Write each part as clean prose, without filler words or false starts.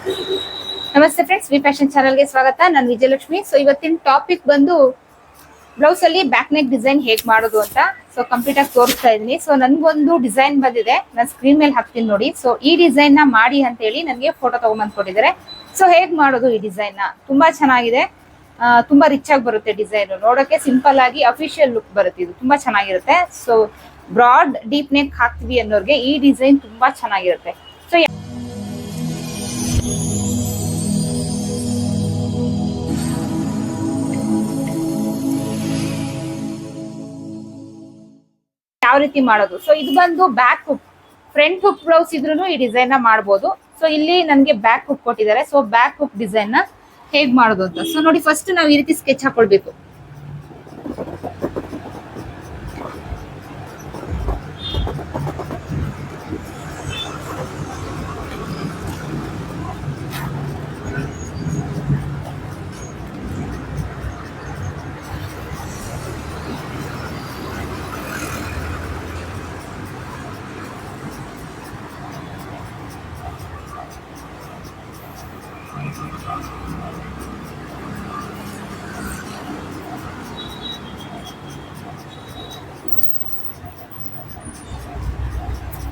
ನಮಸ್ತೆ friends, V fashion ಚಾನಲ್ಗೆ ಸ್ವಾಗತ. ನಾನು ವಿಜಯಲಕ್ಷ್ಮಿ. ಸೊ ಇವತ್ತಿನ ಟಾಪಿಕ್ ಬಂದು ಬ್ಲೌಸ್ ಅಲ್ಲಿ ಬ್ಯಾಕ್ ನೆಕ್ ಡಿಸೈನ್ ಹೇಗ್ ಮಾಡೋದು ಅಂತ ಕಂಪ್ಲೀಟ್ ಆಗಿ ತೋರಿಸ್ತಾ ಇದೀನಿ. ಸೊ ನನ್ಗೊಂದು ಡಿಸೈನ್ ಬಂದಿದೆ, ನಾನು ಸ್ಕ್ರೀನ್ ಮೇಲೆ ಹಾಕ್ತೀನಿ ನೋಡಿ. ಸೊ ಈ ಡಿಸೈನ್ ನ ಮಾಡಿ ಅಂತ ಹೇಳಿ ನನಗೆ ಫೋಟೋ ತಗೊಂಡ್ಬಂದು ಕೊಟ್ಟಿದ್ದಾರೆ. ಸೊ ಹೇಗ್ ಮಾಡೋದು ಈ ಡಿಸೈನ್ ನ, ತುಂಬಾ ಚೆನ್ನಾಗಿದೆ, ತುಂಬಾ ರಿಚ್ ಆಗಿ ಬರುತ್ತೆ ಡಿಸೈನ್. ನೋಡೋಕೆ ಸಿಂಪಲ್ ಆಗಿ ಅಫಿಷಿಯಲ್ ಲುಕ್ ಬರುತ್ತೆ, ಇದು ತುಂಬಾ ಚೆನ್ನಾಗಿರುತ್ತೆ. ಸೊ ಬ್ರಾಡ್ ಡೀಪ್ ನೆಕ್ ಹಾಕ್ತೀವಿ ಅನ್ನೋರ್ಗೆ ಈ ಡಿಸೈನ್ ತುಂಬಾ ಚೆನ್ನಾಗಿರುತ್ತೆ. ಸೊ ಯಾವ ರೀತಿ ಮಾಡೋದು? ಸೊ ಇದು ಬಂದು back hook, front hook blouse ಇದ್ರೂ ಈ ಡಿಸೈನ್ ನ ಮಾಡಬಹುದು. ಸೊ ಇಲ್ಲಿ ನನ್ಗೆ ಬ್ಯಾಕ್ ಹುಕ್ ಕೊಟ್ಟಿದ್ದಾರೆ. ಸೊ ಬ್ಯಾಕ್ ಹುಕ್ ಡಿಸೈನ್ ನ ಹೇಗ್ ಮಾಡೋದು ಅಂತ ಸೊ ನೋಡಿ. ಫಸ್ಟ್ ನಾವು ಈ ರೀತಿ ಸ್ಕೆಚ್ ಹಾಕೊಳ್ಬೇಕು.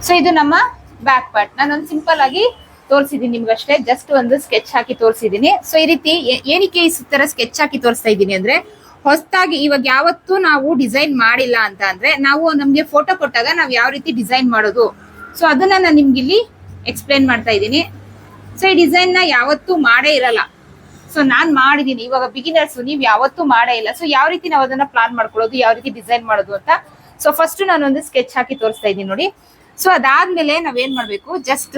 ಸೊ ಇದು ನಮ್ಮ ಬ್ಯಾಕ್ ಪಾರ್ಟ್. ನಾನೊಂದು ಸಿಂಪಲ್ ಆಗಿ ತೋರಿಸಿದೀನಿ ನಿಮ್ಗಷ್ಟೇ, ಜಸ್ಟ್ ಒಂದು ಸ್ಕೆಚ್ ಹಾಕಿ ತೋರಿಸಿದೀನಿ. ಸೊ ಈ ರೀತಿ ಏನಕ್ಕೆ ಈ ತರ ಸ್ಕೆಚ್ ಹಾಕಿ ತೋರಿಸ್ತಾ ಇದ್ದೀನಿ ಅಂದ್ರೆ, ಹೊಸದಾಗಿ ಇವಾಗ ಯಾವತ್ತೂ ನಾವು ಡಿಸೈನ್ ಮಾಡಿಲ್ಲ ಅಂತ ಅಂದ್ರೆ, ನಾವು ನಮ್ಗೆ ಫೋಟೋ ಕೊಟ್ಟಾಗ ನಾವು ಯಾವ ರೀತಿ ಡಿಸೈನ್ ಮಾಡೋದು, ಸೊ ಅದನ್ನ ನಾನು ನಿಮ್ಗೆ ಇಲ್ಲಿ ಎಕ್ಸ್ಪ್ಲೇನ್ ಮಾಡ್ತಾ ಇದ್ದೀನಿ. ಸೊ ಈ ಡಿಸೈನ್ ನ ಯಾವತ್ತೂ ಮಾಡೇ ಇರಲ್ಲ. ಸೊ ನಾನ್ ಮಾಡಿದೀನಿ, ಇವಾಗ ಬಿಗಿನರ್ಸ್, ನೀವ್ ಯಾವತ್ತೂ ಮಾಡೇ ಇಲ್ಲ. ಸೊ ಯಾವ ರೀತಿ ನಾವು ಅದನ್ನ ಪ್ಲಾನ್ ಮಾಡ್ಕೊಳ್ಳೋದು, ಯಾವ ರೀತಿ ಡಿಸೈನ್ ಮಾಡೋದು ಅಂತ ಸೊ ಫಸ್ಟ್ ನಾನೊಂದು ಸ್ಕೆಚ್ ಹಾಕಿ ತೋರಿಸ್ತಾ ಇದ್ದೀನಿ ನೋಡಿ. ಸೊ ಅದಾದ್ಮೇಲೆ ನಾವೇನ್ ಮಾಡ್ಬೇಕು, ಜಸ್ಟ್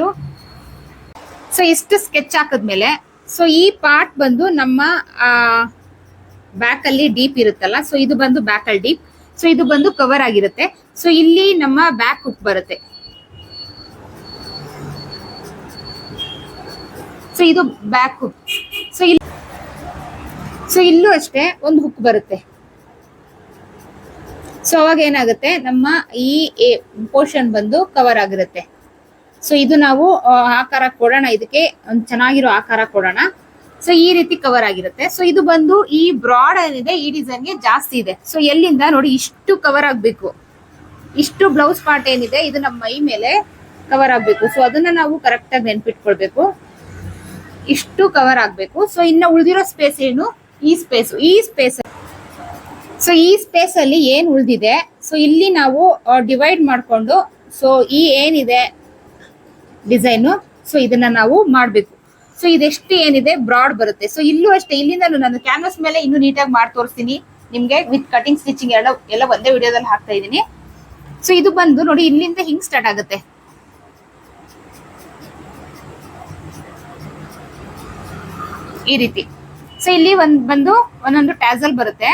ಸೊ ಇಷ್ಟು ಸ್ಕೆಚ್ ಹಾಕದ್ಮೇಲೆ ಸೊ ಈ ಪಾರ್ಟ್ ಬಂದು ನಮ್ಮ ಬ್ಯಾಕ್ ಅಲ್ಲಿ ಡೀಪ್ ಇರುತ್ತಲ್ಲ, ಸೊ ಇದು ಬಂದು ಬ್ಯಾಕ್ ಅಲ್ಲಿ ಡೀಪ್, ಸೊ ಇದು ಬಂದು ಕವರ್ ಆಗಿರುತ್ತೆ. ಸೊ ಇಲ್ಲಿ ನಮ್ಮ ಬ್ಯಾಕ್ ಹುಕ್ ಬರುತ್ತೆ. ಸೊ ಇದು ಬ್ಯಾಕ್ ಹುಕ್. ಸೊ ಇಲ್ಲೂ ಅಷ್ಟೇ ಒಂದು ಹುಕ್ ಬರುತ್ತೆ. ಸೊ ಅವಾಗ ಏನಾಗುತ್ತೆ, ನಮ್ಮ ಈ ಪೋರ್ಷನ್ ಬಂದು ಕವರ್ ಆಗಿರುತ್ತೆ. ಸೊ ಇದು ನಾವು ಆಕಾರ ಕೊಡೋಣ, ಇದಕ್ಕೆ ಒಂದು ಚೆನ್ನಾಗಿರೋ ಆಕಾರ ಕೊಡೋಣ. ಸೊ ಈ ರೀತಿ ಕವರ್ ಆಗಿರುತ್ತೆ. ಸೊ ಇದು ಬಂದು ಈ ಬ್ರಾಡ್ ಏನಿದೆ ಈ ಡಿಸೈನ್ಗೆ ಜಾಸ್ತಿ ಇದೆ. ಸೊ ಎಲ್ಲಿಂದ ನೋಡಿ, ಇಷ್ಟು ಕವರ್ ಆಗ್ಬೇಕು, ಇಷ್ಟು ಬ್ಲೌಸ್ ಪಾರ್ಟ್ ಏನಿದೆ ಇದು ನಮ್ಮ ಮೈ ಮೇಲೆ ಕವರ್ ಆಗ್ಬೇಕು. ಸೊ ಅದನ್ನ ನಾವು ಕರೆಕ್ಟ್ ಆಗಿ ನೆನ್ಪಿಟ್ಕೊಳ್ಬೇಕು, ಇಷ್ಟು ಕವರ್ ಆಗ್ಬೇಕು. ಸೊ ಇನ್ನ ಉಳಿದಿರೋ ಸ್ಪೇಸ್ ಏನು, ಈ ಸ್ಪೇಸ್ ಸೊ ಈ ಸ್ಪೇಸ್ ಅಲ್ಲಿ ಏನ್ ಉಳಿದಿದೆ, ಸೊ ಇಲ್ಲಿ ನಾವು ಡಿವೈಡ್ ಮಾಡ್ಕೊಂಡು ಸೊ ಈ ಏನಿದೆ ಡಿಸೈನು, ಸೊ ಇದನ್ನ ನಾವು ಮಾಡ್ಬೇಕು. ಸೊ ಇದೆಷ್ಟು ಏನಿದೆ ಬ್ರಾಡ್ ಬರುತ್ತೆ. ಸೊ ಇಲ್ಲೂ ಅಷ್ಟೇ, ಇಲ್ಲಿಂದ ನಾನು ಕ್ಯಾನ್ವಾಸ್ ಮೇಲೆ ಇನ್ನೂ ನೀಟಾಗಿ ಮಾಡಿ ತೋರಿಸ್ತೀನಿ ನಿಮ್ಗೆ, ವಿತ್ ಕಟಿಂಗ್ ಸ್ಟಿಚಿಂಗ್ ಎಲ್ಲ ಒಂದೇ ವಿಡಿಯೋದಲ್ಲಿ ಹಾಕ್ತಾ ಇದೀನಿ. ಸೊ ಇದು ಬಂದು ನೋಡಿ, ಇಲ್ಲಿಂದ ಹಿಂಗ್ ಸ್ಟಾರ್ಟ್ ಆಗುತ್ತೆ, ಈ ರೀತಿ. ಸೊ ಇಲ್ಲಿ ಬಂದು ಒಂದೊಂದು ಟ್ಯಾಸಲ್ ಬರುತ್ತೆ.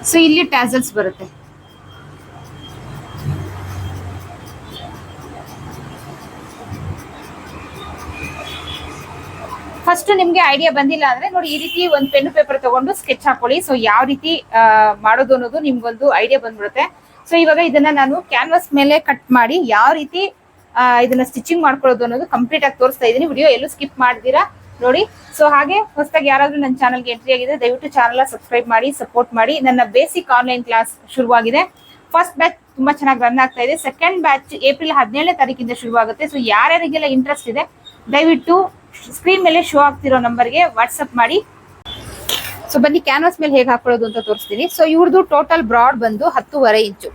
ಸೊ ಇಲ್ಲಿ ಟ್ಯಾಸಲ್ಸ್ ಬರುತ್ತೆ. ಫಸ್ಟ್ ನಿಮ್ಗೆ ಐಡಿಯಾ ಬಂದಿಲ್ಲ ಅಂದ್ರೆ ನೋಡಿ, ಈ ರೀತಿ ಒಂದು ಪೆನ್ ಪೇಪರ್ ತಗೊಂಡು ಸ್ಕೆಚ್ ಹಾಕೊಳ್ಳಿ. ಸೊ ಯಾವ ರೀತಿ ಮಾಡೋದು ಅನ್ನೋದು ನಿಮ್ಗೊಂದು ಐಡಿಯಾ ಬಂದ್ಬಿಡುತ್ತೆ. ಸೊ ಇವಾಗ ಇದನ್ನ ನಾನು ಕ್ಯಾನ್ವಾಸ್ ಮೇಲೆ ಕಟ್ ಮಾಡಿ ಯಾವ ರೀತಿ ಇದನ್ನ ಸ್ಟಿಚಿಂಗ್ ಮಾಡ್ಕೊಳ್ಳೋದು ಅನ್ನೋದು ಕಂಪ್ಲೀಟ್ ಆಗಿ ತೋರಿಸ್ತಾ ಇದ್ದೀನಿ. ವಿಡಿಯೋ ಎಲ್ಲೂ ಸ್ಕಿಪ್ ಮಾಡ್ತೀರಾ ನೋಡಿ. ಸೊ ಹಾಗೆ ಹೊಸದಾಗಿ ಯಾರಾದ್ರೂ ನನ್ನ ಚಾನಲ್ಗೆ ಎಂಟ್ರಿ ಆಗಿದೆ, ದಯವಿಟ್ಟು ಚಾನಲ್ ಸಬ್ಸ್ಕ್ರೈಬ್ ಮಾಡಿ, ಸಪೋರ್ಟ್ ಮಾಡಿ. ನನ್ನ ಬೇಸಿಕ್ ಆನ್ಲೈನ್ ಕ್ಲಾಸ್ ಶುರುವಾಗಿದೆ. ಫಸ್ಟ್ ಬ್ಯಾಚ್ ತುಂಬಾ ಚೆನ್ನಾಗಿ ರನ್ ಆಗ್ತಾ ಇದೆ. ಸೆಕೆಂಡ್ ಬ್ಯಾಚ್ ಏಪ್ರಿಲ್ 17ನೇ ತಾರೀಕಿಂದ ಶುರುವಾಗುತ್ತೆ. ಸೊ ಯಾರ್ಯಾರಿಗೆಲ್ಲ ಇಂಟ್ರೆಸ್ಟ್ ಇದೆ ದಯವಿಟ್ಟು ಸ್ಕ್ರೀನ್ ಮೇಲೆ ಶೋ ಆಗ್ತಿರೋ ನಂಬರ್ಗೆ ವಾಟ್ಸಪ್ ಮಾಡಿ. ಸೊ ಬನ್ನಿ ಕ್ಯಾನ್ವಾಸ್ ಮೇಲೆ ಹೇಗೆ ಹಾಕೊಳ್ಳೋದು ಅಂತ ತೋರಿಸ್ತೀನಿ. ಸೊ ಇವ್ರದ್ದು ಟೋಟಲ್ ಬ್ರಾಡ್ ಬಂದು 10.5 ಇಂಚು,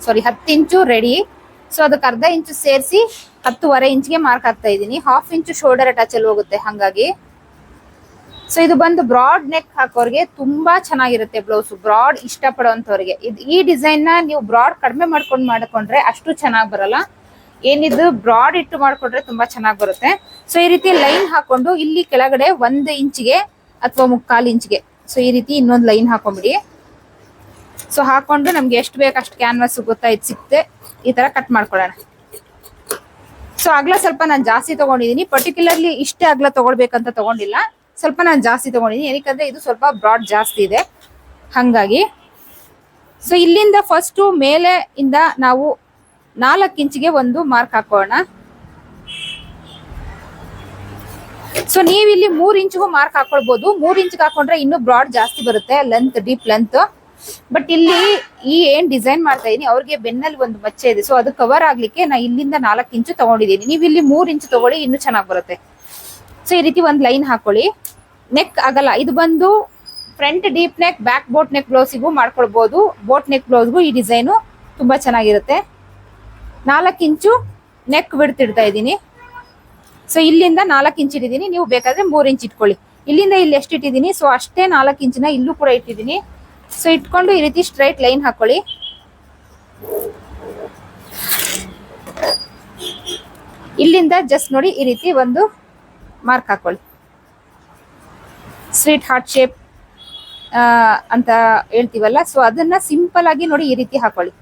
ಸಾರಿ 10 ಇಂಚು ರೆಡಿ. ಸೊ ಅದಕ್ಕೆ ಅರ್ಧ ಇಂಚು ಸೇರಿಸಿ 10.5 ಇಂಚ್ಗೆ ಮಾರ್ಕ್ ಹಾಕ್ತಾ ಇದ್ದೀನಿ. 1/2 ಇಂಚು ಶೋಲ್ಡರ್ ಅಟ್ಯಾಚ್ ಅಲ್ಲಿ ಹೋಗುತ್ತೆ ಹಾಗಾಗಿ. ಸೊ ಇದು ಬಂದು ಬ್ರಾಡ್ ನೆಕ್ ಹಾಕೋರ್ಗೆ ತುಂಬಾ ಚೆನ್ನಾಗಿರುತ್ತೆ ಬ್ಲೌಸ್, ಬ್ರಾಡ್ ಇಷ್ಟ ಪಡೋಂಥವ್ರಿಗೆ. ಈ ಡಿಸೈನ್ ನ ನೀವು ಬ್ರಾಡ್ ಕಡಿಮೆ ಮಾಡ್ಕೊಂಡ್ರೆ ಅಷ್ಟು ಚೆನ್ನಾಗಿ ಬರಲ್ಲ. ಏನಿದು ಬ್ರಾಡ್ ಇಟ್ಟು ಮಾಡ್ಕೊಂಡ್ರೆ ತುಂಬಾ ಚೆನ್ನಾಗಿ ಬರುತ್ತೆ. ಸೊ ಈ ರೀತಿ ಲೈನ್ ಹಾಕೊಂಡು ಇಲ್ಲಿ ಕೆಳಗಡೆ 1 ಇಂಚಿಗೆ ಅಥವಾ 3/4 ಇಂಚ್ಗೆ ಸೊ ಈ ರೀತಿ ಇನ್ನೊಂದು ಲೈನ್ ಹಾಕೊಂಡ್ಬಿಡಿ. ಸೊ ಹಾಕೊಂಡು ನಮ್ಗೆ ಎಷ್ಟು ಬೇಕು ಅಷ್ಟು ಕ್ಯಾನ್ವಾಸ್ ಗೊತ್ತಾಯ್ತು ಸಿಕ್ತೆ, ಈ ತರ ಕಟ್ ಮಾಡ್ಕೊಳ್ಳೋಣ. ಸೊ ಅಗಲ ಸ್ವಲ್ಪ ನಾನು ಜಾಸ್ತಿ ತಗೊಂಡಿದ್ದೀನಿ, ಪರ್ಟಿಕ್ಯುಲರ್ಲಿ ಇಷ್ಟೇ ಅಗಲ ತಗೊಳ್ಬೇಕಂತ ತಗೊಂಡಿಲ್ಲ, ಸ್ವಲ್ಪ ನಾನು ಜಾಸ್ತಿ ತಗೊಂಡಿದ್ದೀನಿ. ಏನಕ್ಕಂದ್ರೆ ಇದು ಸ್ವಲ್ಪ ಬ್ರಾಡ್ ಜಾಸ್ತಿ ಇದೆ ಹಂಗಾಗಿ ಸೊ ಇಲ್ಲಿಂದ ಫಸ್ಟ್ ಮೇಲೆ ಇಂದ ನಾವು 4 ಇಂಚಿಗೆ ಒಂದು ಮಾರ್ಕ್ ಹಾಕೋಣ. ಸೊ ನೀವಿಲ್ಲಿ 3 ಇಂಚಿಗೂ ಮಾರ್ಕ್ ಹಾಕೊಳ್ಬಹುದು. 3 ಇಂಚಿಗೆ ಹಾಕೊಂಡ್ರೆ ಇನ್ನೂ ಬ್ರಾಡ್ ಜಾಸ್ತಿ ಬರುತ್ತೆ, ಲೆಂತ್, ಡೀಪ್ ಲೆಂತ್. ಬಟ್ ಇಲ್ಲಿ ಈ ಏನ್ ಡಿಸೈನ್ ಮಾಡ್ತಾ ಇದೀನಿ ಅವ್ರಿಗೆ ಬೆನ್ನಲ್ಲಿ ಒಂದು ಮಚ್ಚೆ ಇದೆ, ಸೊ ಅದು ಕವರ್ ಆಗ್ಲಿಕ್ಕೆ ನಾ ಇಲ್ಲಿಂದ 4 ಇಂಚು ತಗೊಂಡಿದ್ದೀನಿ. ನೀವು ಇಲ್ಲಿ 3 ಇಂಚು ತಗೊಳ್ಳಿ, ಇನ್ನೂ ಚೆನ್ನಾಗಿ ಬರುತ್ತೆ. ಸೊ ಈ ರೀತಿ ಒಂದು ಲೈನ್ ಹಾಕೊಳ್ಳಿ. ನೆಕ್ ಆಗಲ್ಲ, ಇದು ಬಂದು front deep neck, back boat neck ಬ್ಲೌಸಿಗೂ ಮಾಡ್ಕೊಳ್ಬಹುದು. ಬೋಟ್ ನೆಕ್ ಬ್ಲೌಸ್ಗೂ ಈ ಡಿಸೈನು ತುಂಬಾ ಚೆನ್ನಾಗಿರುತ್ತೆ. 4 ಇಂಚು ನೆಕ್ ಬಿಡ್ತಿಡ್ತಾ ಇದ್ದೀನಿ. ಸೊ ಇಲ್ಲಿಂದ 4 ಇಂಚ್ ಇಟ್ಟಿದ್ದೀನಿ, ನೀವು ಬೇಕಾದ್ರೆ 3 ಇಂಚ್ ಇಟ್ಕೊಳ್ಳಿ. ಇಲ್ಲಿಂದ ಇಲ್ಲಿ ಎಷ್ಟು ಇಟ್ಟಿದ್ದೀನಿ ಸೊ ಅಷ್ಟೇ 4 ಇಂಚಿನ ಇಲ್ಲೂ ಕೂಡ ಇಟ್ಟಿದ್ದೀನಿ. ಸೊ ಇಟ್ಕೊಂಡು ಈ ರೀತಿ ಸ್ಟ್ರೈಟ್ ಲೈನ್ ಹಾಕೊಳ್ಳಿ. ಇಲ್ಲಿಂದ ಜಸ್ಟ್ ನೋಡಿ ಈ ರೀತಿ ಒಂದು ಮಾರ್ಕ್ ಹಾಕೊಳ್ಳಿ. ಸ್ವೀಟ್ ಹಾರ್ಟ್ ಶೇಪ್ ಅಂತ ಹೇಳ್ತೀವಲ್ಲ, ಸೊ ಅದನ್ನ ಸಿಂಪಲ್ ಆಗಿ ನೋಡಿ ಈ ರೀತಿ ಹಾಕೊಳ್ಳಿ.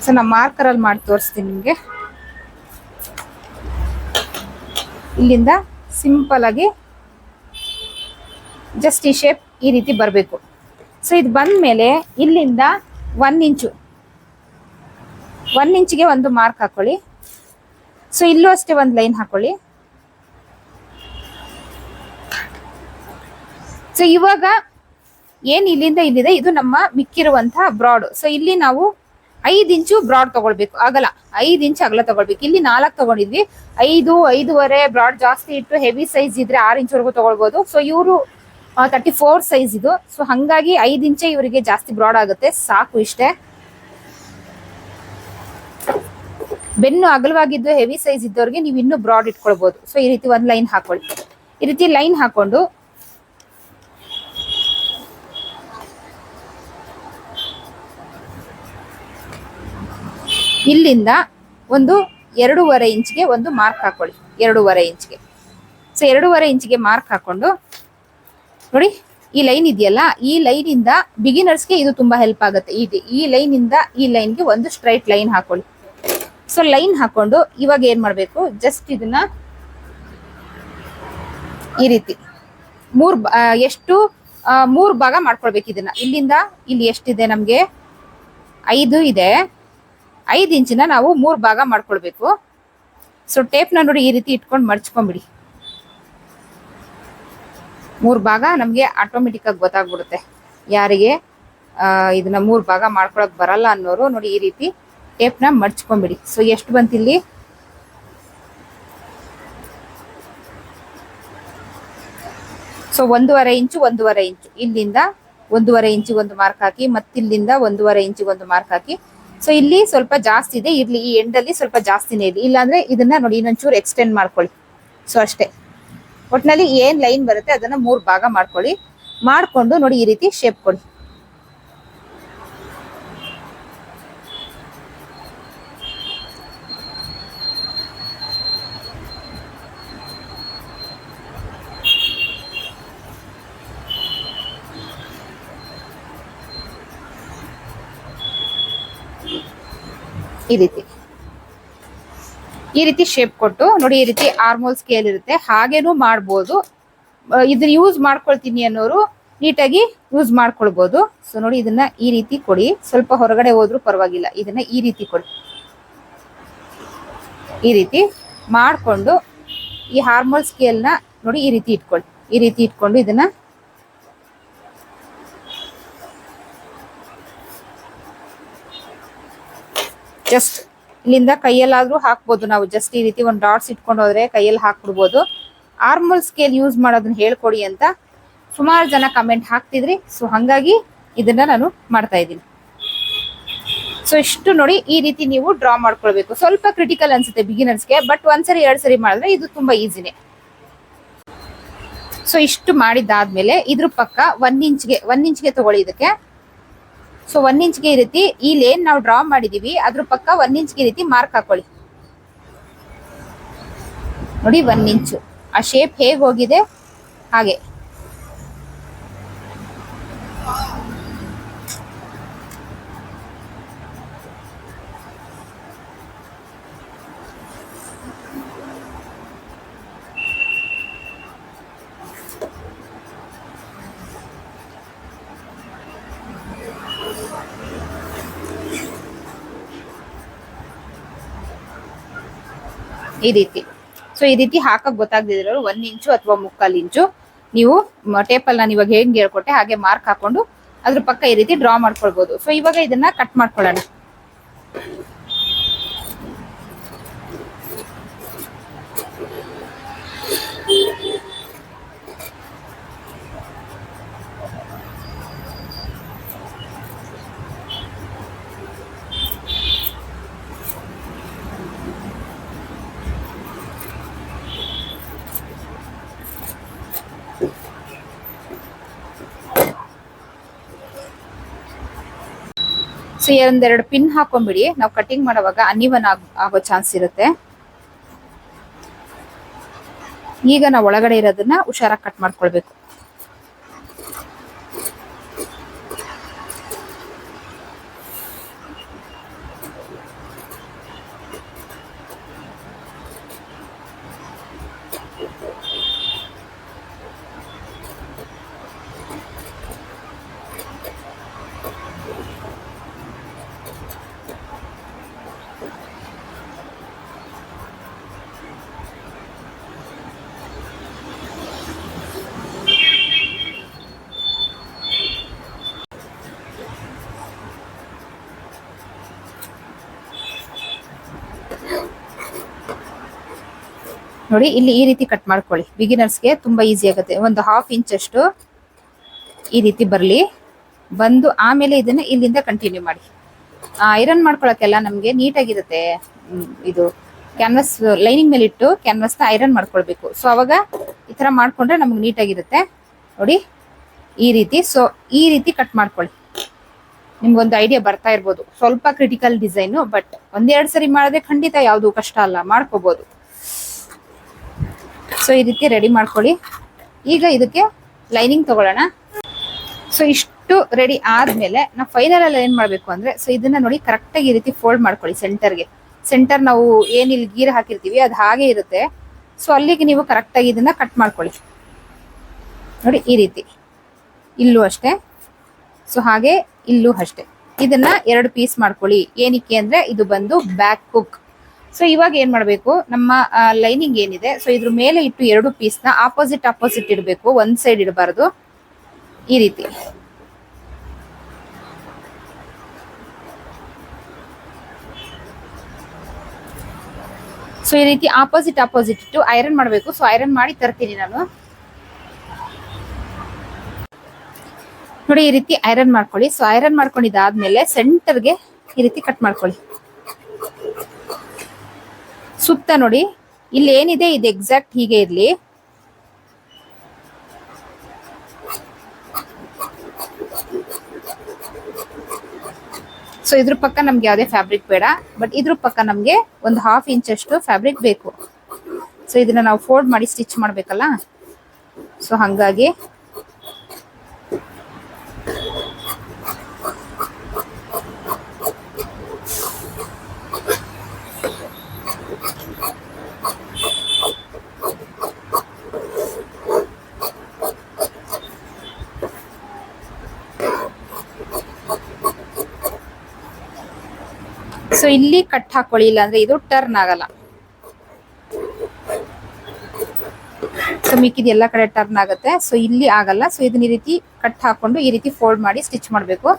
ಸೊ ನಾ ಮಾರ್ಕರ್ ಅಲ್ಲಿ ಮಾಡಿ ತೋರಿಸ್ತೀನಿ ನಿಮ್ಗೆ. ಇಲ್ಲಿಂದ ಸಿಂಪಲ್ ಆಗಿ ಜಸ್ಟ್ ಈ ಶೇಪ್ ಈ ರೀತಿ ಬರಬೇಕು. ಸೊ ಇದು ಬಂದ್ಮೇಲೆ ಇಲ್ಲಿಂದ 1 ಇಂಚಿಗೆ ಒಂದು ಮಾರ್ಕ್ ಹಾಕೊಳ್ಳಿ. ಸೊ ಇಲ್ಲೂ ಅಷ್ಟೇ ಒಂದು ಲೈನ್ ಹಾಕೊಳ್ಳಿ. ಸೊ ಇವಾಗ ಏನ್ ಇಲ್ಲಿಂದ ಇಲ್ಲಿದೆ ಇದು ನಮ್ಮ ಮಿಕ್ಕಿರುವಂತಹ ಬ್ರಾಡ್. ಸೊ ಇಲ್ಲಿ ನಾವು 5 ಇಂಚು ಬ್ರಾಡ್ ತಗೊಳ್ಬೇಕು, ಅಗಲ 5 ಇಂಚ್ ಅಗಲ ತಗೊಳ್ಬೇಕು. ಇಲ್ಲಿ 4 ತಗೊಂಡಿದ್ವಿ, 5.5 ಬ್ರಾಡ್ ಜಾಸ್ತಿ ಇಟ್ಟು ಹೆವಿ ಸೈಜ್ ಇದ್ರೆ 6 ಇಂಚ್ವರೆಗೂ ತಗೊಳ್ಬಹುದು. ಸೊ ಇವರು 34 ಸೈಜ್ ಇದು. ಸೊ ಹಂಗಾಗಿ 5 ಇಂಚೆ ಇವರಿಗೆ ಜಾಸ್ತಿ ಬ್ರಾಡ್ ಆಗುತ್ತೆ, ಸಾಕು ಇಷ್ಟೇ. ಬೆನ್ನು ಅಗಲವಾಗಿದ್ದು ಹೆವಿ ಸೈಜ್ ಇದ್ದವ್ರಿಗೆ ನೀವು ಇನ್ನೂ ಬ್ರಾಡ್ ಇಟ್ಕೊಳ್ಬಹುದು. ಸೊ ಈ ರೀತಿ ಒಂದು ಲೈನ್ ಹಾಕೊಳ್ಳಿ. ಈ ರೀತಿ ಲೈನ್ ಹಾಕೊಂಡು ಇಲ್ಲಿಂದ ಒಂದು 2.5 ಇಂಚ್ಗೆ ಒಂದು ಮಾರ್ಕ್ ಹಾಕೊಳ್ಳಿ. 2.5 ಇಂಚ್ಗೆ. ಸೊ 2.5 ಇಂಚ್ಗೆ ಮಾರ್ಕ್ ಹಾಕೊಂಡು ನೋಡಿ ಈ ಲೈನ್ ಇದೆಯಲ್ಲ, ಈ ಲೈನ್ ಇಂದ ಬಿಗಿನರ್ಸ್ಗೆ ಇದು ತುಂಬಾ ಹೆಲ್ಪ್ ಆಗುತ್ತೆ. ಈ ಲೈನ್ ಇಂದ ಈ ಲೈನ್ಗೆ ಒಂದು ಸ್ಟ್ರೈಟ್ ಲೈನ್ ಹಾಕೊಳ್ಳಿ. ಸೊ ಲೈನ್ ಹಾಕೊಂಡು ಇವಾಗ ಏನ್ ಮಾಡ್ಬೇಕು, ಜಸ್ಟ್ ಇದನ್ನ ಈ ರೀತಿ 3 ಭಾಗ ಮಾಡ್ಕೊಳ್ಬೇಕು. ಇದನ್ನ ಇಲ್ಲಿಂದ ಇಲ್ಲಿ ಎಷ್ಟಿದೆ ನಮ್ಗೆ 5 ಇದೆ, 5 ಇಂಚಿನ ನಾವು 3 ಭಾಗ ಮಾಡ್ಕೊಳ್ಬೇಕು. ಸೊ ಟೇಪ್ನ ನೋಡಿ ಈ ರೀತಿ ಇಟ್ಕೊಂಡು ಮಡ್ಚ್ಕೊಂಡ್ಬಿಡಿ. 3 ಭಾಗ ನಮ್ಗೆ ಆಟೋಮೆಟಿಕ್ ಆಗಿ ಗೊತ್ತಾಗ್ಬಿಡುತ್ತೆ. ಯಾರಿಗೆ ಇದನ್ನ 3 ಭಾಗ ಮಾಡ್ಕೊಳಕ್ ಬರಲ್ಲ ಅನ್ನೋರು ನೋಡಿ ಈ ರೀತಿ ಟೇಪ್ನ ಮಡ್ಚ್ಕೊಂಡ್ಬಿಡಿ. ಸೊ ಎಷ್ಟು ಬಂತಿಲ್ಲಿ, ಸೊ 1.5 ಇಂಚು 1.5 ಇಂಚು, ಇಲ್ಲಿಂದ 1.5 ಇಂಚಿಗೆ ಒಂದು ಮಾರ್ಕ್ ಹಾಕಿ, ಮತ್ತಿಲ್ಲಿಂದ 1.5 ಇಂಚಿಗೆ ಒಂದು ಮಾರ್ಕ್ ಹಾಕಿ. ಸೊ ಇಲ್ಲಿ ಸ್ವಲ್ಪ ಜಾಸ್ತಿ ಇದೆ, ಇರ್ಲಿ ಈ ಎಂಡಲ್ಲಿ ಸ್ವಲ್ಪ ಜಾಸ್ತಿನೇ ಇದೆ. ಇಲ್ಲಾಂದ್ರೆ ಇದನ್ನ ನೋಡಿ ಇನ್ನೊಂಚೂರು ಎಕ್ಸ್ಟೆಂಡ್ ಮಾಡ್ಕೊಳ್ಳಿ. ಸೊ ಅಷ್ಟೇ, ಒಟ್ಟಿನಲ್ಲಿ ಏನ್ ಲೈನ್ ಬರುತ್ತೆ ಅದನ್ನ 3 ಭಾಗ ಮಾಡ್ಕೊಳ್ಳಿ. ಮಾಡ್ಕೊಂಡು ನೋಡಿ ಈ ರೀತಿ ಶೇಪ್ ಕೊಡಿ. ಈ ರೀತಿ ಶೇಪ್ ಕೊಟ್ಟು ನೋಡಿ, ಈ ರೀತಿ ಆರ್ಮೋಲ್ ಸ್ಕೇಲ್ ಇರುತ್ತೆ, ಹಾಗೇನೂ ಮಾಡ್ಬೋದು. ಇದನ್ನ ಯೂಸ್ ಮಾಡ್ಕೊಳ್ತೀನಿ ಅನ್ನೋರು ನೀಟಾಗಿ ಯೂಸ್ ಮಾಡ್ಕೊಳ್ಬಹುದು. ಸೊ ನೋಡಿ ಇದನ್ನ ಈ ರೀತಿ ಕೊಡಿ, ಸ್ವಲ್ಪ ಹೊರಗಡೆ ಹೋದ್ರೂ ಪರವಾಗಿಲ್ಲ, ಇದನ್ನ ಈ ರೀತಿ ಕೊಡಿ. ಈ ರೀತಿ ಮಾಡ್ಕೊಂಡು ಈ ಆರ್ಮೋಲ್ ಸ್ಕೇಲ್ನ ನೋಡಿ ಈ ರೀತಿ ಇಟ್ಕೊಳ್ಳಿ. ಈ ರೀತಿ ಇಟ್ಕೊಂಡು ಇದನ್ನ ಜಸ್ಟ್ ಇಲ್ಲಿಂದ ಕೈಯಲ್ಲಾದ್ರೂ ಹಾಕ್ಬೋದು. ನಾವು ಜಸ್ಟ್ ಈ ರೀತಿ ಒಂದು ಡಾಟ್ಸ್ ಇಟ್ಕೊಂಡು ಹೋದ್ರೆ ಕೈಯಲ್ಲಿ ಹಾಕ್ಬಿಡ್ಬೋದು. ಆರ್ಮೋಲ್ ಸ್ಕೇಲ್ ಯೂಸ್ ಮಾಡೋದನ್ನ ಹೇಳ್ಕೊಡಿ ಅಂತ ಸುಮಾರು ಜನ ಕಮೆಂಟ್ ಹಾಕ್ತಿದ್ರಿ. ಸೊ ಹಂಗಾಗಿ ಇದನ್ನ ನಾನು ಮಾಡ್ತಾ ಇದ್ದೀನಿ. ಸೊ ಇಷ್ಟು ನೋಡಿ ಈ ರೀತಿ ನೀವು ಡ್ರಾ ಮಾಡ್ಕೊಳ್ಬೇಕು. ಸ್ವಲ್ಪ ಕ್ರಿಟಿಕಲ್ ಅನ್ಸುತ್ತೆ ಬಿಗಿನರ್ಸ್ಗೆ, ಬಟ್ ಒಂದ್ಸರಿ 2 ಸರಿ ಮಾಡಿದ್ರೆ ಇದು ತುಂಬಾ ಈಸಿನೇ. ಸೊ ಇಷ್ಟು ಮಾಡಿದ್ದಾದ್ಮೇಲೆ ಇದ್ರ ಪಕ್ಕ 1 ಇಂಚ್ಗೆ ತಗೊಳ್ಳಿ ಇದಕ್ಕೆ. ಸೊ 1 ಇಂಚ್ಗೆ ಈ ರೀತಿ ಈ ಲೇನ್ ನಾವು ಡ್ರಾ ಮಾಡಿದೀವಿ, ಅದ್ರ ಪಕ್ಕ 1 ಇಂಚ್ಗೆ ಈ ರೀತಿ ಮಾರ್ಕ್ ಹಾಕೊಳ್ಳಿ. ನೋಡಿ 1 ಇಂಚು ಆ ಶೇಪ್ ಹೇಗೆ ಹೋಗಿದೆ ಹಾಗೆ. ಈ ರೀತಿ. ಸೊ ಈ ರೀತಿ ಹಾಕಕ್ ಗೊತ್ತಾಗದಿರೋರು 1 ಇಂಚು ಅಥವಾ 3/4 ಇಂಚು ನೀವು ಟೇಪಲ್ಲಿ ನಾನು ಇವಾಗ ಹೆಂಗೆ ಹೇಳ್ಕೊಟ್ಟೆ ಹಾಗೆ ಮಾರ್ಕ್ ಹಾಕೊಂಡು ಅದ್ರ ಪಕ್ಕ ಈ ರೀತಿ ಡ್ರಾ ಮಾಡ್ಕೊಳ್ಬಹುದು. ಸೊ ಇವಾಗ ಇದನ್ನ ಕಟ್ ಮಾಡ್ಕೊಳ್ಳೋಣ. ಸೊ ಒಂದೆರಡು ಪಿನ್ ಹಾಕೊಂಡ್ಬಿಡಿ. ನಾವು ಕಟಿಂಗ್ ಮಾಡುವಾಗ ಅನ್ಇವನ್ ಆಗೋ ಚಾನ್ಸ್ ಇರುತ್ತೆ. ಈಗ ನಾವು ಒಳಗಡೆ ಇರೋದನ್ನ ಹುಷಾರಾಗಿ ಕಟ್ ಮಾಡ್ಕೊಳ್ಬೇಕು. ನೋಡಿ ಇಲ್ಲಿ ಈ ರೀತಿ ಕಟ್ ಮಾಡ್ಕೊಳ್ಳಿ. ಬಿಗಿನರ್ಸ್ಗೆ ತುಂಬಾ ಈಸಿ ಆಗುತ್ತೆ. ಒಂದು 1/2 ಇಂಚ್ ಅಷ್ಟು ಈ ರೀತಿ ಬರಲಿ. ಬಂದು ಆಮೇಲೆ ಇದನ್ನ ಇಲ್ಲಿಂದ ಕಂಟಿನ್ಯೂ ಮಾಡಿ. ಐರನ್ ಮಾಡ್ಕೊಳಕ್ಕೆಲ್ಲ ನಮ್ಗೆ ನೀಟಾಗಿರುತ್ತೆ. ಇದು ಕ್ಯಾನ್ವಾಸ್ ಲೈನಿಂಗ್ ಮೇಲೆ ಇಟ್ಟು ಕ್ಯಾನ್ವಾಸ್ನ ಐರನ್ ಮಾಡ್ಕೊಳ್ಬೇಕು. ಸೊ ಅವಾಗ ಈ ತರ ಮಾಡ್ಕೊಂಡ್ರೆ ನಮ್ಗೆ ನೀಟಾಗಿರುತ್ತೆ. ನೋಡಿ ಈ ರೀತಿ. ಸೊ ಈ ರೀತಿ ಕಟ್ ಮಾಡ್ಕೊಳ್ಳಿ. ನಿಮ್ಗೊಂದು ಐಡಿಯಾ ಬರ್ತಾ ಇರ್ಬೋದು. ಸ್ವಲ್ಪ ಕ್ರಿಟಿಕಲ್ ಡಿಸೈನು, ಬಟ್ 1-2 ಸರಿ ಮಾಡಿದ್ರೆ ಖಂಡಿತ ಯಾವುದು ಕಷ್ಟ ಅಲ್ಲ, ಮಾಡ್ಕೋಬಹುದು. ಸೊ ಈ ರೀತಿ ರೆಡಿ ಮಾಡ್ಕೊಳ್ಳಿ. ಈಗ ಇದಕ್ಕೆ ಲೈನಿಂಗ್ ತಗೊಳ್ಳೋಣ. ಸೊ ಇಷ್ಟು ರೆಡಿ ಆದ್ಮೇಲೆ ನಾವು ಫೈನಲ್ ಅಲ್ಲಿ ಏನ್ ಮಾಡ್ಬೇಕು ಅಂದ್ರೆ, ಸೊ ಇದನ್ನ ನೋಡಿ ಕರೆಕ್ಟ್ ಆಗಿ ಈ ರೀತಿ ಫೋಲ್ಡ್ ಮಾಡ್ಕೊಳ್ಳಿ. ಸೆಂಟರ್ ನಾವು ಏನ್ ಇಲ್ಲಿ ಗೀರ್ ಹಾಕಿರ್ತೀವಿ ಅದು ಹಾಗೆ ಇರುತ್ತೆ. ಸೊ ಅಲ್ಲಿಗೆ ನೀವು ಕರೆಕ್ಟ್ ಆಗಿ ಇದನ್ನ ಕಟ್ ಮಾಡ್ಕೊಳ್ಳಿ. ನೋಡಿ ಈ ರೀತಿ. ಇಲ್ಲೂ ಅಷ್ಟೇ. ಸೊ ಹಾಗೆ ಇಲ್ಲೂ ಅಷ್ಟೇ. ಇದನ್ನ 2 ಪೀಸ್ ಮಾಡ್ಕೊಳ್ಳಿ. ಏನಕ್ಕೆ ಅಂದ್ರೆ ಇದು ಬಂದು ಬ್ಯಾಕ್ ಹುಕ್. ಸೊ ಇವಾಗ ಏನ್ ಮಾಡ್ಬೇಕು, ನಮ್ಮ ಲೈನಿಂಗ್ ಏನಿದೆ ಸೊ ಇದ್ರ ಮೇಲೆ ಇಟ್ಟು 2 ಪೀಸ್ನ ಆಪೋಸಿಟ್ ಇಡಬೇಕು. ಒಂದ್ ಸೈಡ್ ಇಡಬಾರ್ದು. ಈ ರೀತಿ. ಸೊ ಈ ರೀತಿ ಆಪೋಸಿಟ್ ಇಟ್ಟು ಐರನ್ ಮಾಡಬೇಕು. ಸೊ ಐರನ್ ಮಾಡಿ ತರ್ತೀನಿ ನಾನು. ನೋಡಿ ಈ ರೀತಿ ಐರನ್ ಮಾಡ್ಕೊಳ್ಳಿ. ಸೊ ಐರನ್ ಮಾಡ್ಕೊಂಡಿದ್ದಾದ್ಮೇಲೆ ಸೆಂಟರ್ಗೆ ಈ ರೀತಿ ಕಟ್ ಮಾಡ್ಕೊಳ್ಳಿ. ಸುತ್ತ ನೋಡಿ ಇಲ್ಲಿ ಏನಿದೆ ಇದು ಎಕ್ಸಾಕ್ಟ್ ಹೀಗೆ ಇರ್ಲಿ. ಸೊ ಇದ್ರ ಪಕ್ಕ ನಮ್ಗೆ ಯಾವುದೇ ಫ್ಯಾಬ್ರಿಕ್ ಬೇಡ, ಬಟ್ ಇದ್ರ ಪಕ್ಕ ನಮ್ಗೆ ಒಂದು 1/2 ಇಂಚ್ ಅಷ್ಟು ಫ್ಯಾಬ್ರಿಕ್ ಬೇಕು. ಸೊ ಇದನ್ನ ನಾವು ಫೋಲ್ಡ್ ಮಾಡಿ ಸ್ಟಿಚ್ ಮಾಡ್ಬೇಕಲ್ಲ. ಸೊ ಹಂಗಾಗಿ ಸೊ ಇಲ್ಲಿ ಕಟ್ ಹಾಕೊಳ್ಳಿ, ಇಲ್ಲ ಅಂದ್ರೆ ಇದು ಟರ್ನ್ ಆಗಲ್ಲ. ಸೊ ಮಿಕ್ಕಿದ ಎಲ್ಲ ಕಡೆ ಟರ್ನ್ ಆಗುತ್ತೆ. ಸೊ ಇಲ್ಲಿ ಆಗಲ್ಲ. ಸೊ ಇದನ್ನ ಈ ರೀತಿ ಕಟ್ ಹಾಕೊಂಡು ಈ ರೀತಿ ಫೋಲ್ಡ್ ಮಾಡಿ ಸ್ಟಿಚ್ ಮಾಡಬೇಕು.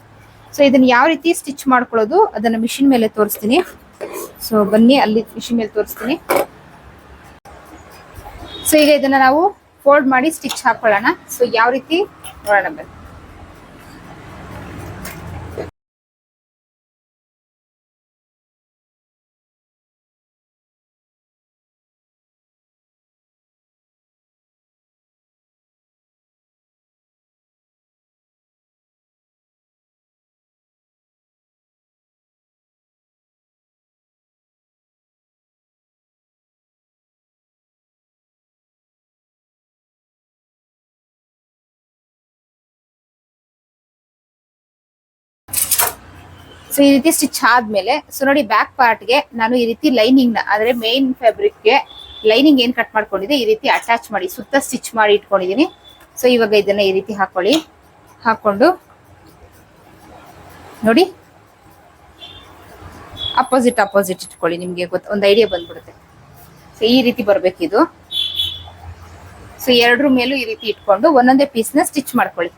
ಸೊ ಇದನ್ನ ಯಾವ ರೀತಿ ಸ್ಟಿಚ್ ಮಾಡ್ಕೊಳ್ಳೋದು ಅದನ್ನ ಮಿಷಿನ್ ಮೇಲೆ ತೋರಿಸ್ತೀನಿ. ಸೊ ಬನ್ನಿ ಅಲ್ಲಿ ಮಿಷಿನ್ ಮೇಲೆ ತೋರಿಸ್ತೀನಿ. ಸೊ ಈಗ ಇದನ್ನ ನಾವು ಫೋಲ್ಡ್ ಮಾಡಿ ಸ್ಟಿಚ್ ಹಾಕೊಳ್ಳೋಣ. ಸೊ ಯಾವ ರೀತಿ ನೋಡೋಣ ಬನ್ನಿ. ಸೊ ಈ ರೀತಿ ಸ್ಟಿಚ್ ಆದ್ಮೇಲೆ ಸೊ ನೋಡಿ ಬ್ಯಾಕ್ ಪಾರ್ಟ್ಗೆ ನಾನು ಈ ರೀತಿ ಲೈನಿಂಗ್ ನ ಅಂದ್ರೆ ಮೇನ್ ಫ್ಯಾಬ್ರಿಕ್ಗೆ ಲೈನಿಂಗ್ ಏನ್ ಕಟ್ ಮಾಡ್ಕೊಂಡಿದೆ ಈ ರೀತಿ ಅಟ್ಯಾಚ್ ಮಾಡಿ ಸುತ್ತ ಸ್ಟಿಚ್ ಮಾಡಿ ಇಟ್ಕೊಂಡಿದೀನಿ. ಸೊ ಇವಾಗ ಇದನ್ನ ಈ ರೀತಿ ಹಾಕೊಳ್ಳಿ. ಹಾಕೊಂಡು ನೋಡಿ, ಅಪೋಸಿಟ್ ಅಪೋಸಿಟ್ ಇಟ್ಕೊಳ್ಳಿ, ನಿಮ್ಗೆ ಒಂದು ಐಡಿಯಾ ಬಂದ್ಬಿಡುತ್ತೆ. ಸೊ ಈ ರೀತಿ ಬರ್ಬೇಕಿದು. ಸೊ ಎರಡರ ಮೇಲೂ ಈ ರೀತಿ ಇಟ್ಕೊಂಡು ಒಂದೊಂದೇ ಪೀಸ್ನ ಸ್ಟಿಚ್ ಮಾಡ್ಕೊಳ್ಳಿ.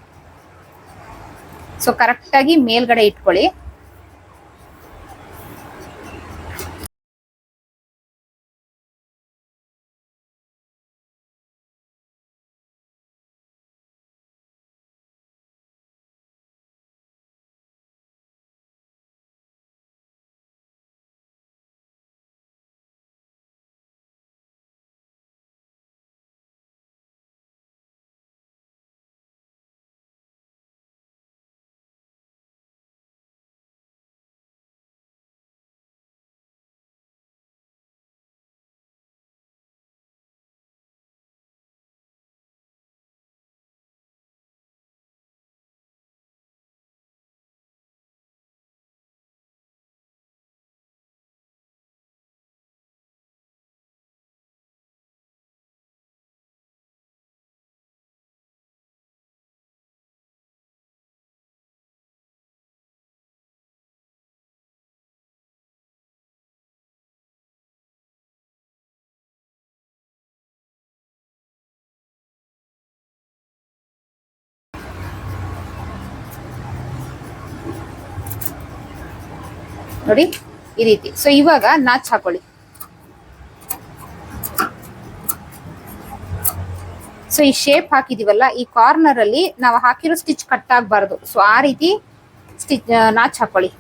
ಸೊ ಕರೆಕ್ಟ್ ಆಗಿ ಮೇಲ್ಗಡೆ ಇಟ್ಕೊಳ್ಳಿ. ನೋಡಿ ಈ ರೀತಿ. ಸೊ ಇವಾಗ ನಾಚ್ ಹಾಕೊಳ್ಳಿ. ಸೊ ಈ ಶೇಪ್ ಹಾಕಿದೀವಲ್ಲ, ಈ ಕಾರ್ನರ್ ಅಲ್ಲಿ ನಾವು ಹಾಕಿರೋ ಸ್ಟಿಚ್ ಕಟ್ ಆಗಬಾರ್ದು. ಸೊ ಆ ರೀತಿ ಸ್ಟಿಚ್ ನಾಚ್ ಹಾಕೊಳ್ಳಿ.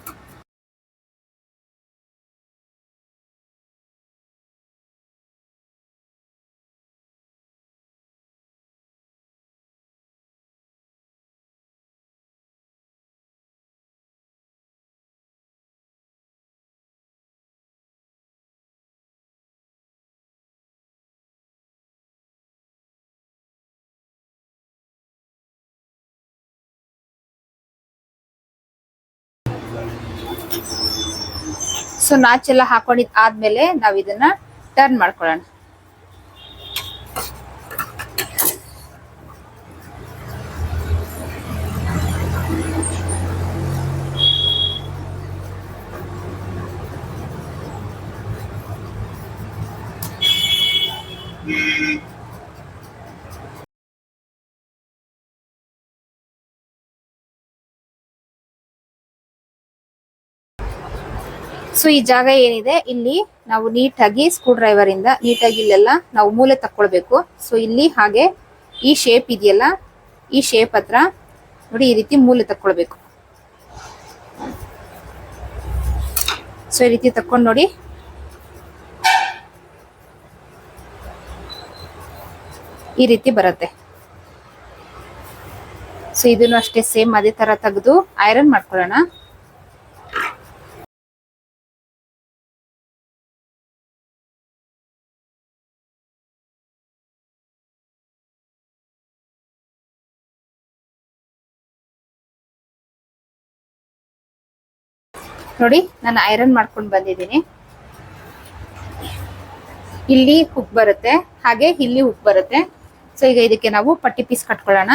ಸೊ ನಾಚ್ ಎಲ್ಲ ಹಾಕೊಂಡಿದ್ ಆದ್ಮೇಲೆ ನಾವ್ ಇದನ್ನ ಟರ್ನ್ ಮಾಡ್ಕೊಳ್ಳೋಣ. ಸೊ ಈ ಜಾಗ ಏನಿದೆ ಇಲ್ಲಿ ನಾವು ನೀಟಾಗಿ ಸ್ಕ್ರೂ ಡ್ರೈವರ್ ಇಂದ ನೀಟಾಗಿ ಇಲ್ಲೆಲ್ಲ ನಾವು ಮೂಲೆ ತಕ್ಕೊಳ್ಬೇಕು. ಸೊ ಇಲ್ಲಿ ಹಾಗೆ ಈ ಶೇಪ್ ಇದೆಯಲ್ಲ, ಈ ಶೇಪ್ ಹತ್ರ ನೋಡಿ ಈ ರೀತಿ ಮೂಲೆ ತಕ್ಕೊಳ್ಬೇಕು. ಸೊ ಈ ರೀತಿ ತಕ್ಕೊಂಡು ನೋಡಿ. ಈ ರೀತಿ ಬರುತ್ತೆ. ಸೊ ಇದನ್ನು ಅಷ್ಟೇ ಸೇಮ್ ಅದೇ ತರ ತೆಗೆದು ಐರನ್ ಮಾಡ್ಕೊಳ್ಳೋಣ. ನೋಡಿ ನಾನು ಐರನ್ ಮಾಡ್ಕೊಂಡು ಬಂದಿದ್ದೀನಿ. ಇಲ್ಲಿ ಹುಕ್ ಬರುತ್ತೆ, ಹಾಗೆ ಇಲ್ಲಿ ಹುಕ್ ಬರುತ್ತೆ. ಸೊ ಈಗ ಇದಕ್ಕೆ ನಾವು ಪಟ್ಟಿ ಪೀಸ್ ಕಟ್ಕೊಳ್ಳೋಣ.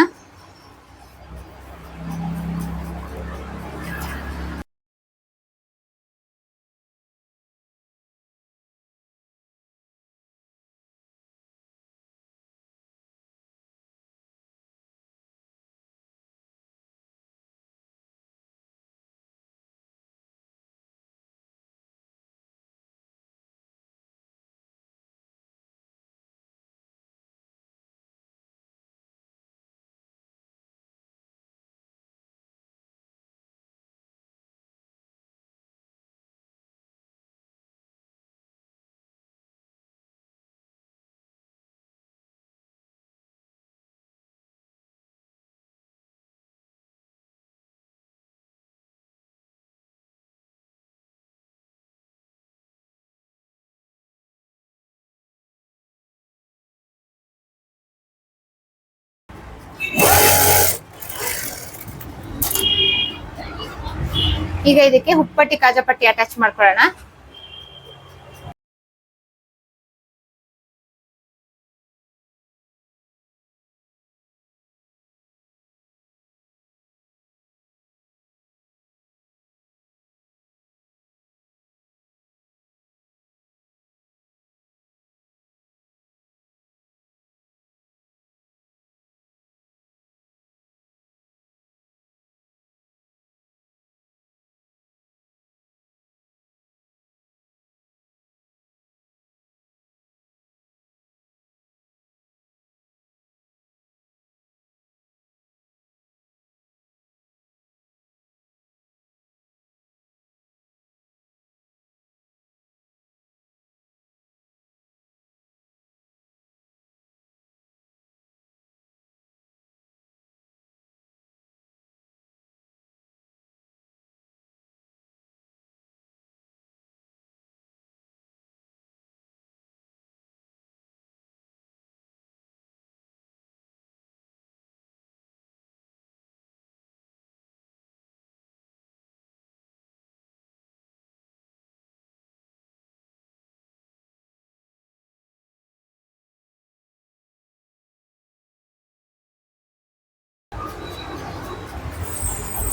ಈಗ ಇದಕ್ಕೆ ಹುಪ್ಪಟ್ಟಿ ಕಾಜಾಪಟ್ಟಿ ಅಟ್ಯಾಚ್ ಮಾಡ್ಕೊಳ್ಳೋಣ.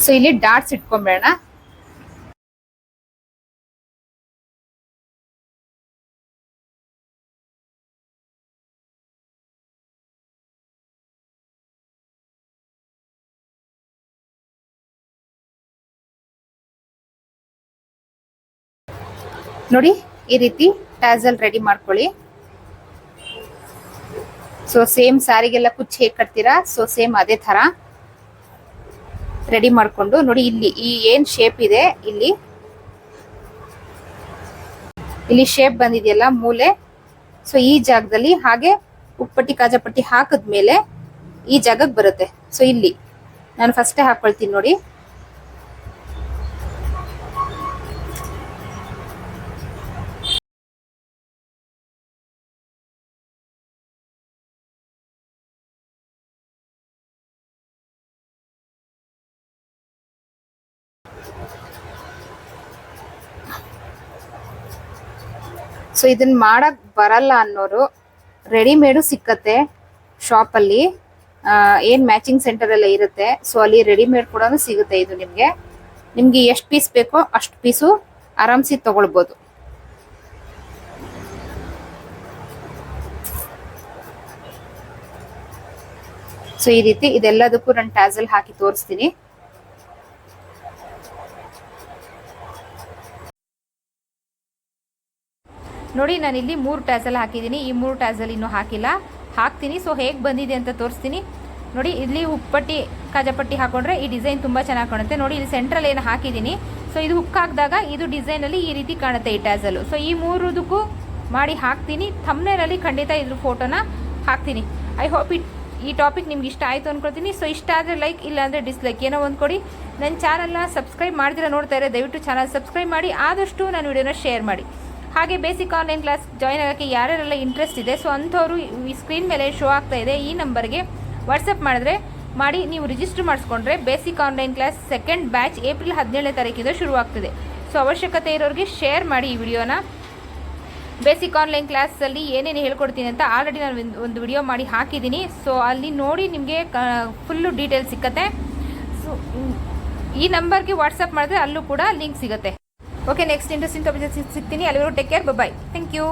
ಸೊ ಇಲ್ಲಿ ಡಾಟ್ಸ್ ಇಟ್ಕೊಂಬೇಡ. ನೋಡಿ ಈ ರೀತಿ ಟ್ಯಾಸಲ್ ರೆಡಿ ಮಾಡ್ಕೊಳ್ಳಿ. ಸೊ ಸೇಮ್ ಸ್ಯಾರಿಗೆಲ್ಲ ಕುಚ್ಚು ಹೇಗೆ ಕಟ್ತೀರಾ ಸೊ ಸೇಮ್ ಅದೇ ತರ ರೆಡಿ ಮಾಡ್ಕೊಂಡು ನೋಡಿ ಇಲ್ಲಿ ಈ ಏನ್ ಶೇಪ್ ಇದೆ ಇಲ್ಲಿ ಶೇಪ್ ಬಂದಿದೆಯಲ್ಲ ಮೂಲೆ, ಸೊ ಈ ಜಾಗದಲ್ಲಿ ಹಾಗೆ ಉಪ್ಪಟ್ಟಿ ಕಾಜಾಪಟ್ಟಿ ಹಾಕಿದ್ಮೇಲೆ ಈ ಜಾಗಕ್ಕೆ ಬರುತ್ತೆ. ಸೊ ಇಲ್ಲಿ ನಾನು ಫಸ್ಟೇ ಹಾಕೊಳ್ತೀನಿ ನೋಡಿ. ಸೊ ಇದನ್ನ ಮಾಡಕ್ ಬರಲ್ಲ ಅನ್ನೋರು ರೆಡಿಮೇಡು ಸಿಕ್ಕತ್ತೆ ಶಾಪಲ್ಲಿ, ಏನ್ ಮ್ಯಾಚಿಂಗ್ ಸೆಂಟರ್ ಎಲ್ಲ ಇರುತ್ತೆ. ಸೊ ಅಲ್ಲಿ ರೆಡಿಮೇಡ್ ಕೂಡ ಸಿಗುತ್ತೆ. ಇದು ನಿಮ್ಗೆ ಎಷ್ಟು ಪೀಸ್ ಬೇಕೋ ಅಷ್ಟು ಪೀಸು ಆರಾಮ್ಸಿ ತಗೊಳ್ಬೋದು. ಸೊ ಈ ರೀತಿ ಇದೆಲ್ಲದಕ್ಕೂ ನಾನು ಟ್ಯಾಸಲ್ ಹಾಕಿ ತೋರಿಸ್ತೀನಿ. ನೋಡಿ ನಾನಿಲ್ಲಿ 3 ಟ್ಯಾಸಲ್ ಹಾಕಿದ್ದೀನಿ. ಈ 3 ಟ್ಯಾಸಲ್ ಇನ್ನೂ ಹಾಕ್ತೀನಿ. ಸೊ ಹೇಗೆ ಬಂದಿದೆ ಅಂತ ತೋರಿಸ್ತೀನಿ ನೋಡಿ. ಇಲ್ಲಿ ಉಪ್ಪಟ್ಟಿ ಕಾಜಾಪಟ್ಟಿ ಹಾಕೊಂಡ್ರೆ ಈ ಡಿಸೈನ್ ತುಂಬ ಚೆನ್ನಾಗಿ ಕಾಣುತ್ತೆ. ನೋಡಿ ಇಲ್ಲಿ ಸೆಂಟ್ರಲ್ ಏನು ಹಾಕಿದ್ದೀನಿ. ಸೊ ಇದು ಹುಕ್ ಹಾಕಿದಾಗ ಇದು ಡಿಸೈನಲ್ಲಿ ಈ ರೀತಿ ಕಾಣುತ್ತೆ ಈ ಟ್ಯಾಸಲು. ಸೊ ಈ 3ದಕ್ಕೂ ಮಾಡಿ ಹಾಕ್ತೀನಿ. ಥಂಬ್ನೇಲಲ್ಲಿ ಖಂಡಿತ ಇದ್ರ ಫೋಟೋನ ಹಾಕ್ತೀನಿ. ಐ ಹೋಪ್ ಈ ಟಾಪಿಕ್ ನಿಮ್ಗೆ ಇಷ್ಟ ಆಯಿತು ಅಂದ್ಕೊಳ್ತೀನಿ. ಸೊ ಇಷ್ಟ ಆದರೆ ಲೈಕ್, ಇಲ್ಲ ಅಂದರೆ ಡಿಸ್ಲೈಕ್ ಏನೋ ಒಂದು ಕೊಡಿ. ನನ್ನ ಚಾನಲ್ನ ಸಬ್ಸ್ಕ್ರೈಬ್ ಮಾಡ್ದಿರ ನೋಡ್ತಾ ಇರೋ ದಯವಿಟ್ಟು ಚಾನಲ್ ಸಬ್ಸ್ಕ್ರೈಬ್ ಮಾಡಿ, ಆದಷ್ಟು ನನ್ನ ವಿಡಿಯೋನ ಶೇರ್ ಮಾಡಿ. ಹಾಗೆ ಬೇಸಿಕ್ ಆನ್ಲೈನ್ ಕ್ಲಾಸ್ ಜಾಯ್ನ್ ಆಗೋಕ್ಕೆ ಯಾರ್ಯಾರೆಲ್ಲ ಇಂಟ್ರೆಸ್ಟ್ ಇದೆ ಸೊ ಅಂಥವ್ರು ಈ ಸ್ಕ್ರೀನ್ ಮೇಲೆ ಶೋ ಆಗ್ತಾ ಇದೆ ಈ ನಂಬರ್ಗೆ ವಾಟ್ಸಪ್ ಮಾಡಿ ನೀವು ರಿಜಿಸ್ಟರ್ ಮಾಡಿಸ್ಕೊಂಡ್ರೆ basic online class second batch April 17ನೇ ತಾರೀಕಿಂದ ಶುರುವಾಗ್ತದೆ. ಸೊ ಅವಶ್ಯಕತೆ ಇರೋರಿಗೆ ಶೇರ್ ಮಾಡಿ ಈ ವಿಡಿಯೋನ. ಬೇಸಿಕ್ ಆನ್ಲೈನ್ ಕ್ಲಾಸಲ್ಲಿ ಏನೇನು ಹೇಳ್ಕೊಡ್ತೀನಿ ಅಂತ ಆಲ್ರೆಡಿ ನಾನು ಒಂದು ವಿಡಿಯೋ ಮಾಡಿ ಹಾಕಿದ್ದೀನಿ. ಸೊ ಅಲ್ಲಿ ನೋಡಿ ನಿಮಗೆ ಫುಲ್ಲು ಡೀಟೇಲ್ಸ್ ಸಿಕ್ಕತ್ತೆ. ಸೊ ಈ ನಂಬರ್ಗೆ ವಾಟ್ಸಪ್ ಮಾಡಿದ್ರೆ ಅಲ್ಲೂ ಕೂಡ ಲಿಂಕ್ ಸಿಗುತ್ತೆ. ಓಕೆ, ನೆಕ್ಸ್ಟ್ ಇಂಟ್ರೆಸ್ಟಿಂಗ್ ಟಾಪಿಕ್ ಸಿಗ್ತೀನಿ. ಅಲ್ಲಿವರೆಗೂ take care, bye. Thank you.